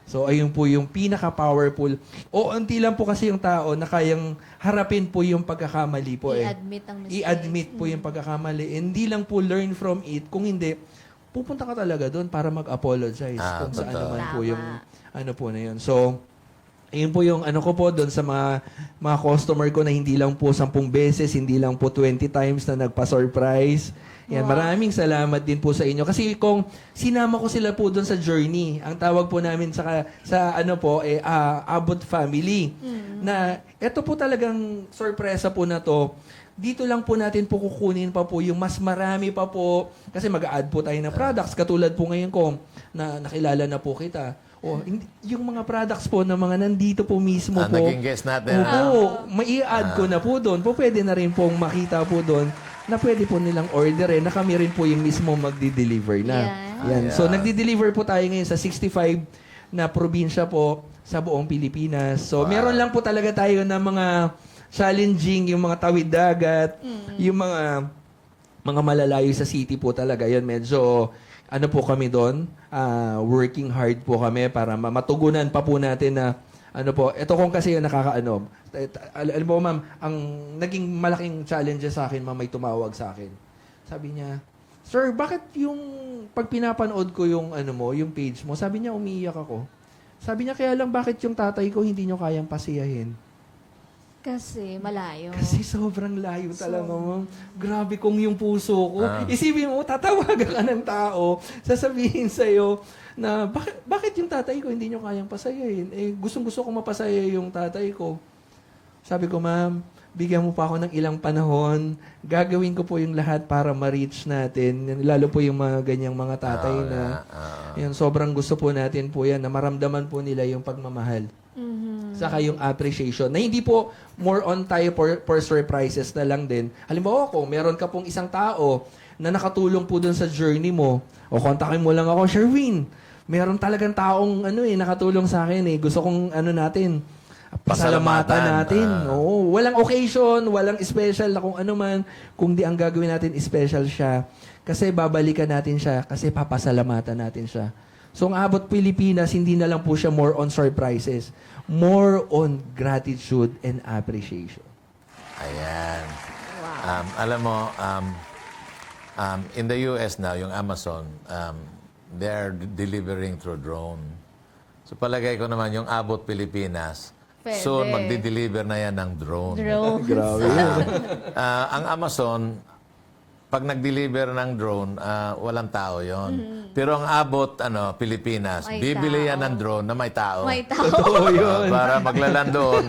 So, ayun po yung pinaka-powerful. O, unti lang po kasi yung tao na kayang harapin po yung pagkakamali po I-admit ang mistakes. I-admit po yung pagkakamali. Hindi lang po learn from it. Kung hindi, pupunta ka talaga doon para mag-apologize kung saan totoo. naman po Tama. yung po na yun. So, ayun po yung ko po doon sa mga customer ko na hindi lang po 10 beses, hindi lang po 20 times na nagpa-surprise. Yan, maraming salamat din po sa inyo. Kasi kung sinama ko sila po doon sa journey, ang tawag po namin sa Abot Family, na ito po talagang sorpresa po na to. Dito lang po natin po kukunin pa po yung mas marami pa po. Kasi mag-a-add po tayo ng products. Katulad po ngayon ko, na nakilala na po kita. O, yung mga products po na mga nandito po mismo po. Naging guest natin. Opo, mai-add ko na po doon. Po, pwede na rin pong makita po doon na pwede po nilang orderin na kami rin po yung mismo magdi-deliver na. Yan. So, nagdi-deliver po tayo ngayon sa 65 na probinsya po sa buong Pilipinas. So, meron lang po talaga tayo na mga challenging, yung mga tawid dagat, yung mga malalayo sa city po talaga. Yan, medyo po kami doon, working hard po kami para matugunan pa po natin na ito kung kasi yung alam mo ma'am, ang naging malaking challenges sa akin, ma'am, may tumawag sa akin. Sabi niya, "Sir, bakit yung pag pinapanood ko yung yung page mo, sabi niya umiiyak ako. Sabi niya, kaya lang bakit yung tatay ko hindi niyo kayang pasiyahin?" Kasi malayo. Kasi sobrang layo talaga, ma'am. Grabe kung yung puso ko. Isipin mo, tatawagan ka ng tao, sasabihin sa'yo na, bakit yung tatay ko hindi nyo kayang pasayahin? Gustong-gusto ko mapasaya yung tatay ko. Sabi ko, ma'am, bigyan mo pa ako ng ilang panahon. Gagawin ko po yung lahat para ma-reach natin. Lalo po yung mga ganyang mga tatay na yan, sobrang gusto po natin po yan na maramdaman po nila yung pagmamahal. Saka yung appreciation. Na hindi po more on tayo for surprises na lang din. Halimbawa kung meron ka pong isang tao na nakatulong po dun sa journey mo, o kontakin mo lang ako, Sherwin, meron talagang taong nakatulong sa akin Gusto kong natin, pasalamatan natin. Oo, walang occasion, walang special na kung ano man, kung di ang gagawin natin special siya. Kasi babalikan natin siya, kasi papasalamatan natin siya. So, ang Abot Pilipinas, hindi na lang po siya more on surprises. More on gratitude and appreciation. Ayan. Alam mo, in the US now, yung Amazon, they're delivering through drone. So palagay ko naman yung Abot Pilipinas, Pwede. soon magdi-deliver na yan ng drone. Grabe. Ang Amazon, pag nag-deliver ng drone, walang tao yon. Pero ang Abot Pilipinas, May bibili tao. yan ng drone na may tao. May tao. Totoo yun. Para maglaland doon.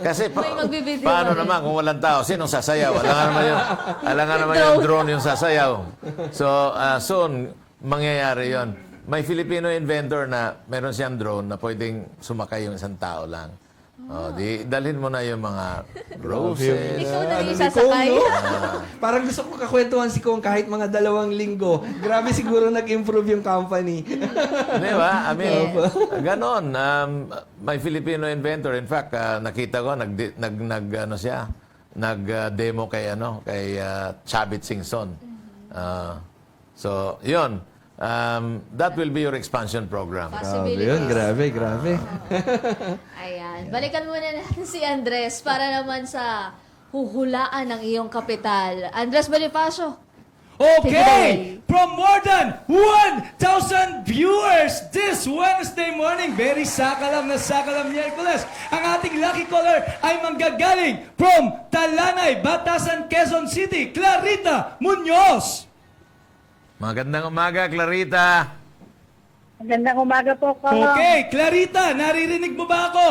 Kasi May magbibideo paano rin. naman kung walang tao? Sinong sasayaw? Alam nga naman yung drone yung sasayaw. So, soon, mangyayari yon. May Filipino inventor na meron siyang drone na pwedeng sumakay yung isang tao lang. Dalhin mo na yung mga roses. Ikaw na yung Si sasakay. Kong, no? Parang gusto ko kakwentuhan si Kong kahit mga 2 linggo. Grabe siguro nag-improve yung company. Di ba? I mean, Yes. ganon. May Filipino inventor. In fact, nakita ko, nag-demo kay Chavit Singson. So, yun. That will be your expansion program. Grabe yun, grabe. Ayan. Balikan muna natin si Andres para naman sa huhulaan ng iyong kapital. Andres Bonifacio. Take it Okay! away. from more than 1,000 viewers this Wednesday morning. Very sakalam na sakalam Miyerkules. Ang ating lucky caller ay manggagaling from Talanay, Batasan, Quezon City, Clarita Munoz. Magandang umaga, Clarita. Magandang umaga po ko. Okay, Clarita, naririnig mo ba ako?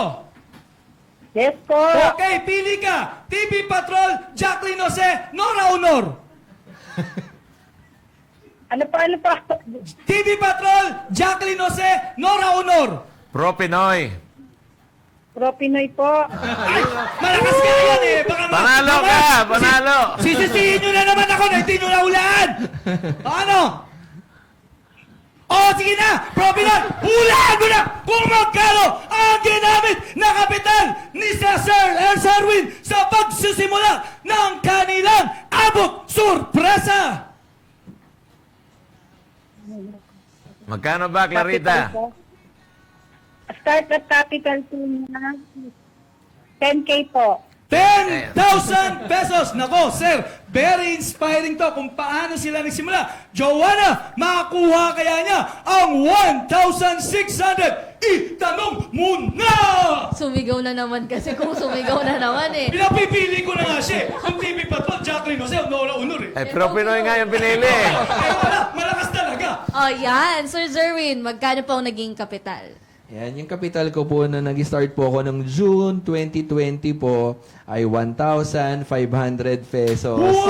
Yes po. Okay, pili ka. TV Patrol, Jacqueline Jose, Nora Honor. Ano po? TV Patrol, Jacqueline Jose, Nora Honor. Pro Pinoy. Pro Pinoy po. Ay, malakas ka yan eh. Baka Panalo ka, panalo. Sisisihin nyo na naman ako na hindi nyo nahulaan. Ano? Oh, sige na! Propinan, hulaan mo na kung magkano ang ginamit na kapital ni Sir Erwin sa pagsisimula ng kanilang abot surpresa. Magkano ba, Clarita? Start at capital po na 10K po. 10,000 pesos! Nako, sir, very inspiring to kung paano sila nagsimula. Joanna, makakuha kaya niya ang 1,600? Itanong mo na! Sumigaw na naman kasi kung sumigaw na naman eh. Pinapipili ko na nga siya. Ang TV Patrol, Jacqueline Jose, Nora Honor eh. Pro Pinoy nga yung pinili. Kaya wala, malakas talaga. Oh, yan. Sir Zerwin, magkano po ang naging kapital? Yan, yung capital ko po na nag-start po ako ng June 2020 po ay 1,500 pesos. Wow!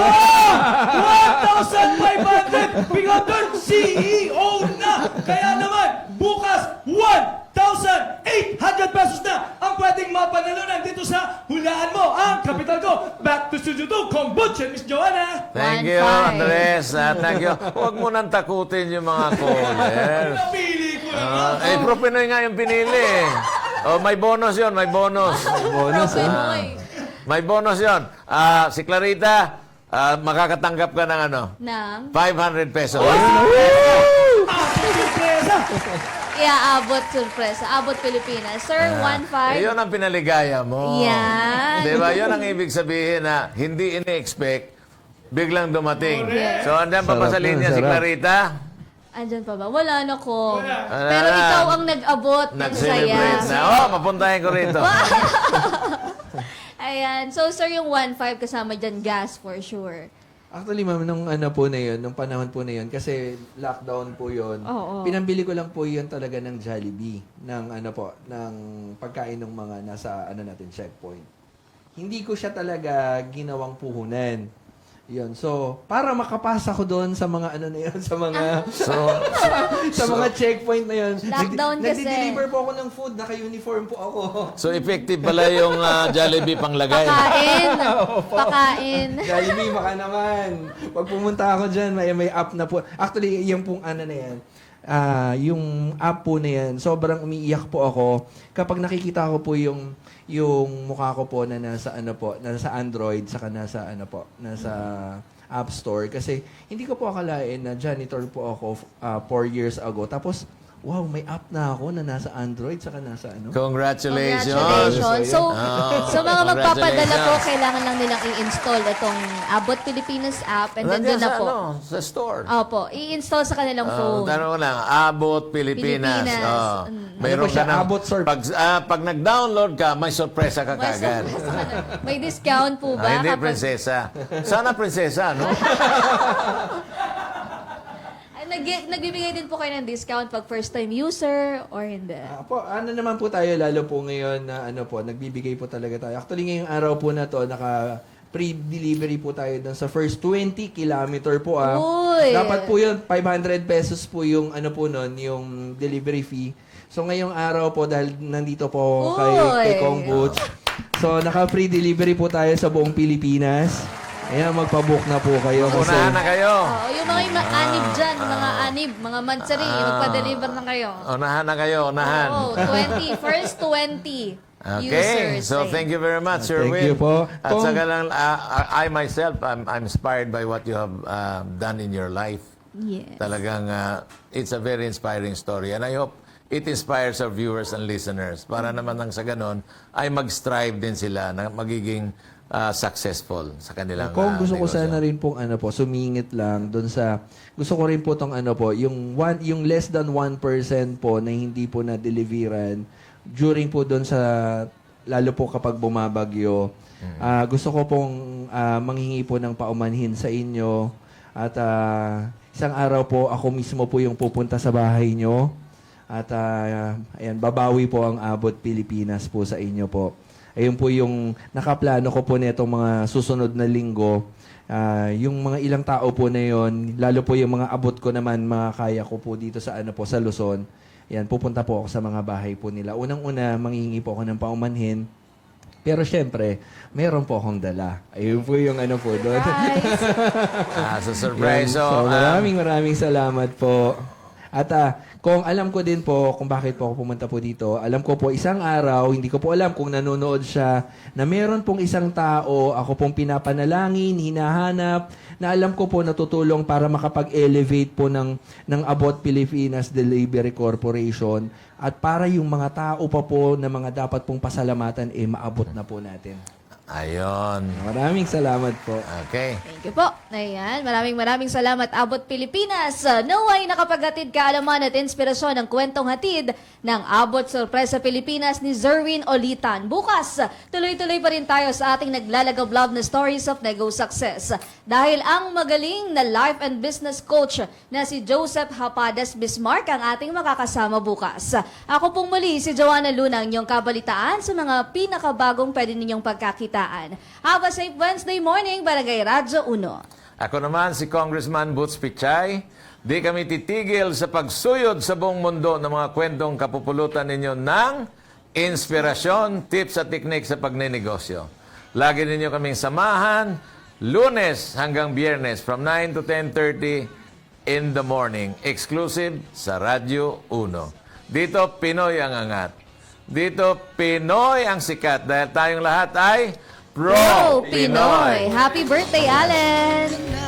1,500! Bigoton CEO na! Kaya naman, bukas, 1,800 pesos na ang pwedeng mapanalunan dito sa hulaan mo. Ang kapital ko, back to Studio 2, Kombucha, Miss Joanna! Thank you, 1,500. Andres. Thank you. Huwag mo nang takutin yung mga caller. Napili ko na nga. Pro Pinoy nga yung pinili. Oh, may bonus yon, may bonus. Bonus, Pro ah. Pinoy. May bonus yon. Si Clarita, makakatanggap ka ng ano? Nang 500 pesos. Surpresa! iaabot surpresa. Abot Pilipinas. Sir, 1,500. Yun ang pinaligaya mo. Yan. Di ba? Yun ang ibig sabihin na hindi ini-expect, biglang dumating. Correct. So, andyan pa ba sa Sarap linya nun, si sarap. Clarita? Andyan pa ba? Wala na ko. Wala. Pero Wala. ikaw ang nag-abot ng Nag-celebrate saya. na. Oh, mapuntahin ko rito. Ayan. So, sir, yung 1,500 kasama dyan, gas for sure. Actually, ma'am, nung ano po na yun, nung panahon po na yun, kasi lockdown po yun, Oo. pinambili ko lang po yun talaga ng Jollibee, ng ano po, ng pagkain ng mga nasa, ano natin, checkpoint. Hindi ko siya talaga ginawang puhunan. Yun. So, para makapasa ko doon sa mga ano na yun, sa mga sa mga checkpoint na yun. Lockdown kasi. Nagdi-deliver po ako ng food, naka-uniform po ako. So, effective pala yung Jollibee panglagay. Pakain. Pakain. Jollibee, baka naman. Pag pumunta ako dyan, may app na po. Actually, yung pong ano na yan, yung app po na yan, sobrang umiiyak po ako kapag nakikita ko po yung mukha ko po na nasa ano po, nasa Android saka nasa ano po, nasa App Store kasi hindi ko po akalain na janitor po ako 4 years ago. Tapos wow, may app na ako na nasa Android saka nasa ano. Congratulations. Congratulations. So, Oh, so mga magpapadala po, congratulations. kailangan lang nilang i-install itong Abot Pilipinas app and then Nandiyan doon na sa, po. sa store. Opo, i-install sa kanilang phone. Tanong ko lang, Abot Pilipinas. Pilipinas. Oh. Mm. Ano Mayroon po siya? ka ng, Abot Surf. pag nag-download ka, may sorpresa ka May kagad. surprise ka na. May discount po ba? Hindi kapag- prinsesa. Sana prinsesa, no? Ay, nagbibigay din po kayo ng discount pag first-time user or hindi? Po, ano naman po tayo lalo po ngayon na ano po, nagbibigay po talaga tayo. Actually ngayong araw po na to, naka pre-delivery po tayo dun sa first 20 kilometer po Uy! Dapat po yun, 500 pesos po yung ano po nun, yung delivery fee. So ngayong araw po, dahil nandito po Uy! kay Kong Butch, so naka-free delivery po tayo sa buong Pilipinas. Ayan, magpabook na po kayo. Kasi, Unahan na kayo. Oo, yung mga anib dyan, mga anib, mga mansari, magpa-deliver na kayo. Unahan na kayo, unahan. Oo, 20, first 20 Okay, users. so thank you very much, Sir Thank Will. you po. At Kung- saka lang, I myself, I'm inspired by what you have done in your life. Yes. Talagang, it's a very inspiring story. And I hope it inspires our viewers and listeners para naman nang sa ganon ay mag-strive din sila na magiging successful sa kanilang Kung gusto ko negosyo. sana rin pong sumingit lang doon sa gusto ko rin po tong yung less than 1% po na hindi po na deliveran during po doon sa lalo po kapag bumabagyo. Gusto ko pong manghingi po ng paumanhin sa inyo at isang araw po ako mismo po yung pupunta sa bahay nyo at ayan, babawi po ang Abot Pilipinas po sa inyo po. Ayun po yung nakaplano ko po nitong mga susunod na linggo. Yung mga ilang tao po na yon, lalo po yung mga abot ko naman, mga kaya ko po dito sa sa Luzon. Yan, pupunta po ako sa mga bahay po nila. Unang-una, manghingi po ako ng paumanhin. Pero syempre, meron po akong dala. Ayun po yung po doon. So surprise. Yan. So, maraming salamat po. At kung alam ko din po kung bakit po ako pumunta po dito, alam ko po isang araw, hindi ko po alam kung nanonood siya, na meron pong isang tao, ako pong pinapanalangin, hinahanap, na alam ko po natutulong para makapag-elevate po ng Abot Pilipinas Delivery Corporation at para yung mga tao pa po na mga dapat pong pasalamatan, maabot na po natin. Ayon. Maraming salamat po. Okay. Thank you po. Ayan, maraming salamat, Abot Pilipinas. Naway nakapaghatid kaalaman at inspirasyon ng kwentong hatid ng Abot Sorpresa Pilipinas ni Zerwin Olitan. Bukas, tuloy-tuloy pa rin tayo sa ating naglalagaw love na stories of nego success. Dahil ang magaling na life and business coach na si Joseph Hapadas Bismarck ang ating makakasama bukas. Ako pong muli si Joanna Luna, ang inyong kabalitaan sa mga pinakabagong pwede ninyong pagkakita. Have a safe Wednesday morning, Barangay Radyo 1. Ako naman si Congressman Boots Pichay. Di kami titigil sa pagsuyod sa buong mundo ng mga kwentong kapupulutan ninyo ng inspirasyon, tips at teknik sa pagninegosyo. Lagi ninyo kaming samahan, Lunes hanggang Biyernes from 9 to 10:30 in the morning. Exclusive sa Radyo 1. Dito, Pinoy ang angat. Dito, Pinoy ang sikat dahil tayong lahat ay Pro Pinoy! Happy birthday, Allen!